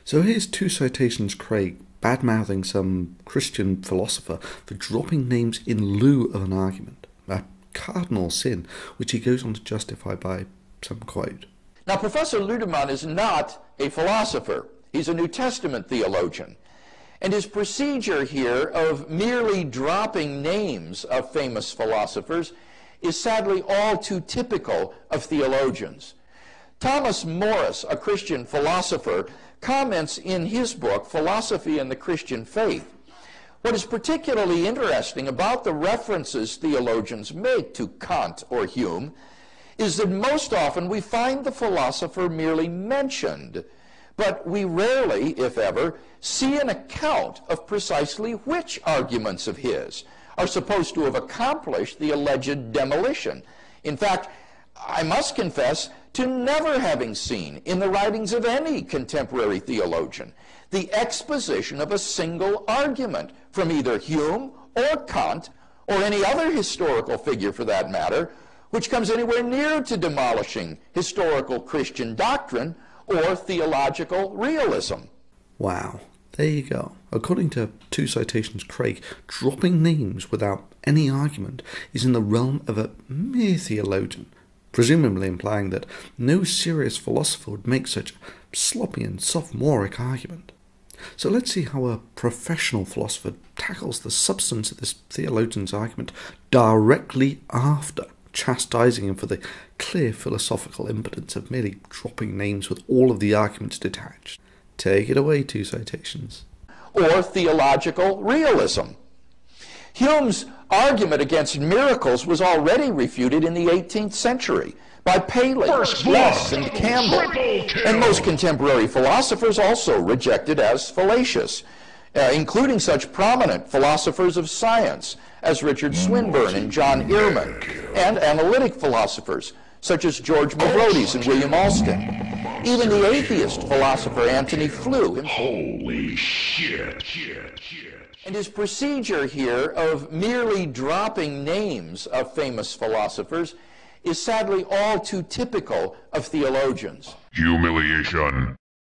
So here's two citations Craig bad-mouthing some Christian philosopher for dropping names in lieu of an argument, a cardinal sin, which he goes on to justify by some quote. Now, Professor Ludemann is not a philosopher. He's a New Testament theologian. And his procedure here of merely dropping names of famous philosophers is sadly all too typical of theologians. Thomas Morris, a Christian philosopher, comments in his book, Philosophy and the Christian Faith. What is particularly interesting about the references theologians make to Kant or Hume is that most often we find the philosopher merely mentioned, but we rarely, if ever, see an account of precisely which arguments of his are supposed to have accomplished the alleged demolition. In fact, I must confess to never having seen in the writings of any contemporary theologian the exposition of a single argument from either Hume or Kant or any other historical figure for that matter, which comes anywhere near to demolishing historical Christian doctrine or theological realism. Wow, there you go. According to two citations Craig, dropping names without any argument is in the realm of a mere theologian, presumably implying that no serious philosopher would make such a sloppy and sophomoric argument. So let's see how a professional philosopher tackles the substance of this theologian's argument directly after chastising him for the clear philosophical impotence of merely dropping names with all of the arguments detached. Take it away, two citations. Or theological realism. Hume's argument against miracles was already refuted in the 18th century by Paley, Less, and Campbell, and most contemporary philosophers also rejected as fallacious, including such prominent philosophers of science as Richard Swinburne and John Ehrman, and analytic philosophers such as George Mavrodes and William Alston. Even the atheist philosopher Antony Flew. Holy shit. And his procedure here of merely dropping names of famous philosophers is sadly all too typical of theologians. Humiliation.